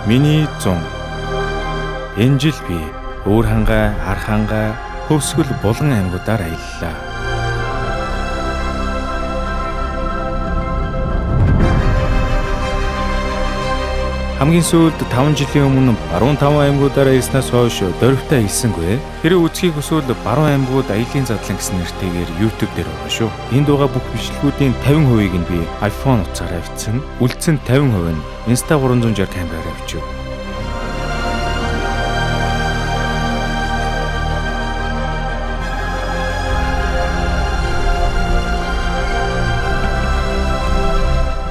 Миний 100. Энэ жил би Өөрхангай, Архангай, Хөвсгөл булган аймагуудаар аяллаа. Хамгийн сүүлд 5 жилийн өмнө баруун 5 аймагуудаар аялснаас хойш дөрвтэй аялсангүй. Хэрэв үзхийг хүсвэл баруун аймагууд аялын задлан гэсэн нэртэйгээр YouTube дээр байгаа шүү. Энд байгаа бүх бичлэгүүдийн 50%-ийг нь би iPhone утсаараа авчихсан. Үлдсэн 50% нь Insta360 камераар авчив.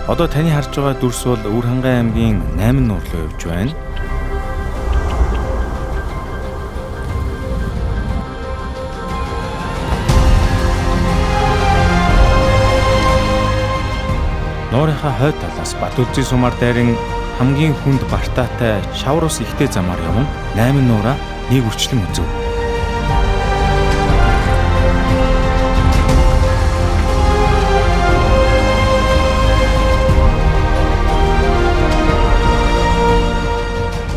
Одоо таны харж байгаа дүрс бол Өөрхангай аймгийн 8 нуур руу явж байна. Нуурынхаа хойд талаас Батүлзий сумаар дайран хамгийн хүнд бартаатай шавар ус ихтэй замаар явна. 8 нуураа нэг үрчлэн үзв.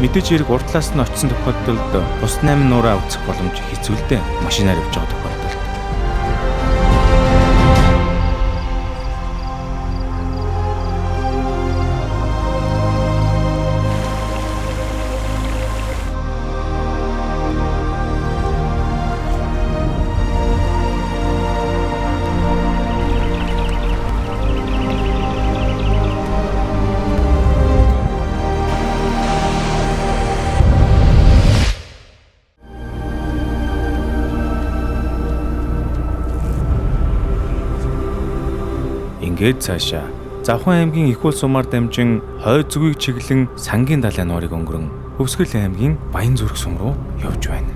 Мэдээж хэрэг урд талаас нь очисон тохиолдолд бус 8 нуураа үзэх боломж хэцүү л дээ. Машинаар явж байгаа тохиолдолд. Ингээд цаашаа Завхан аймгийн Ихүүл сумаар дамжин хойд зүгийг чиглэн Сангийн далай нуурыг өнгөрөн Хөвсгөл аймгийн Баянзүрх сум руу явж байна.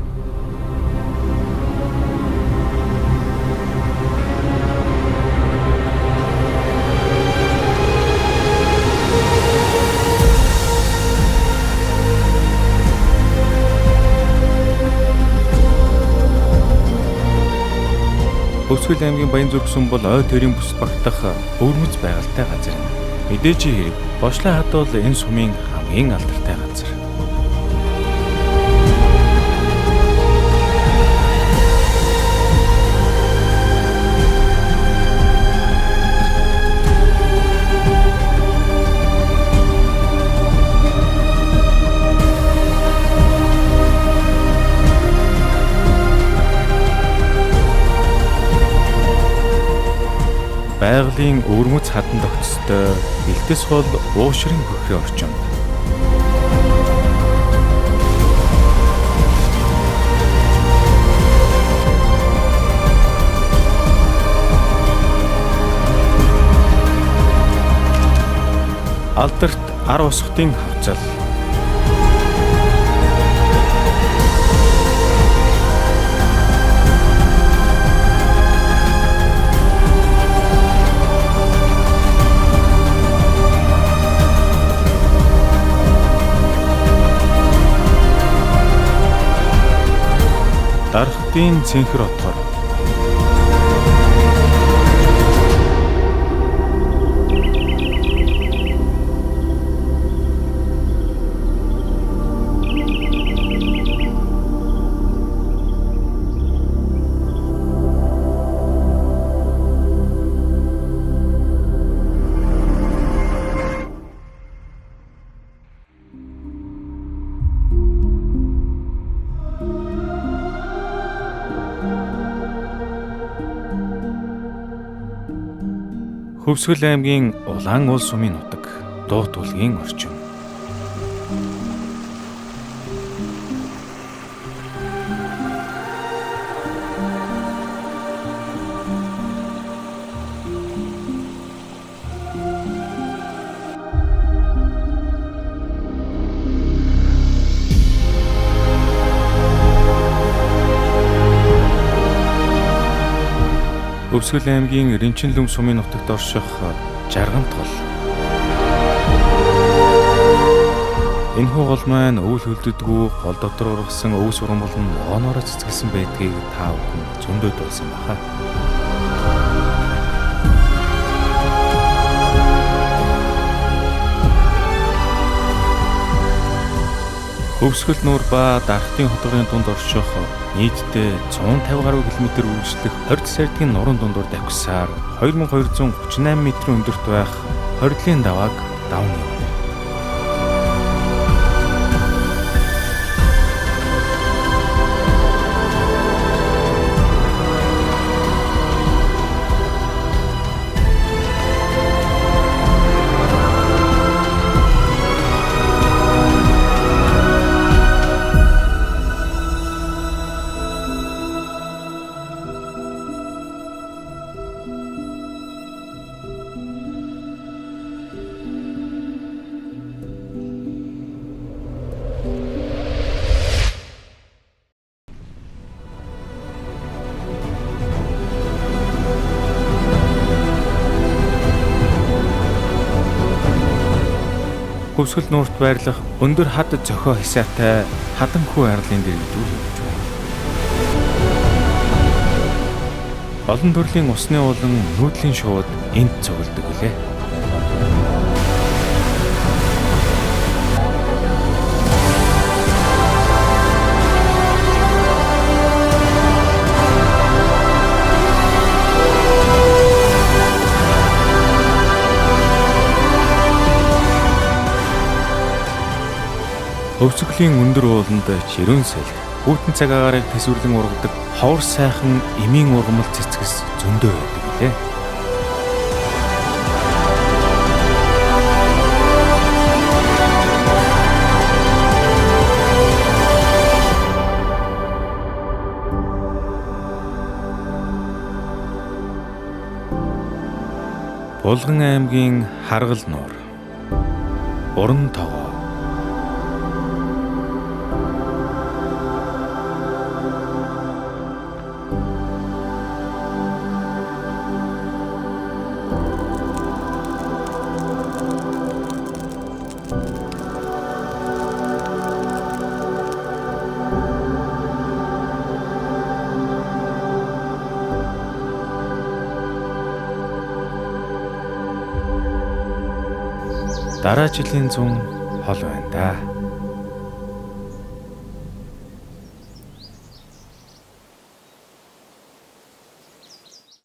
Хөвсгөл аймгийн Баянзүрх сум бол ой төрийн бүс багтах өвөрмөц байгальтай газар юм. Мэдээж хэрэг Бошлон хад бол энэ сумын хамгийн алдартай газар. Байгалийн өвөрмөц хадан тогтстой бэлтгэс хол уушрын хөхрийн орчинд. Алдарт ар усхтын хавцал. Дархтын цэнхэр отгор. Хөвсгөл аймгийн Улаан уул сумын нутаг, Дуут улгийн орчин. Хөвсгөл аймгийн Ринчинлүм сумын нутагт орших Жаргамт гол. Энэхүү гол маань өвөл хөлддөггүй гол дотор ургасан өв сургамбал нь оноороо цэцгэлсэн байдгийг та бүхэн зөндөд болсон баха. Өвсгөл нуур ба Дархтын хотгорын дунд орших нийтдээ 150 гаруй км үргэлжлэх 20 сардгийн нуруунд дундуур давхисаар 2238 м өндөрт байх хордлын давааг даван явна. Хөвсгөл нуурт байрлах өндөр хад зохио хисаатай хаданхүү арлын дэргэдүүр явж байна. Олон төрлийн усны уулан нүүдлийн шууд энд цуглдаг үлээ. Өвсгөлийн өндөр ууланд ширүүн салхи, хүүтэн цаг агаарыг тэсвэрлэн ургадаг ховор сайхан эмийн ургамал цэцгэс зөндөө байдаг гэлээ. Булган аймгийн Харгал нуур, Уран тогоо. Дараа жилийн 100 хол байна да.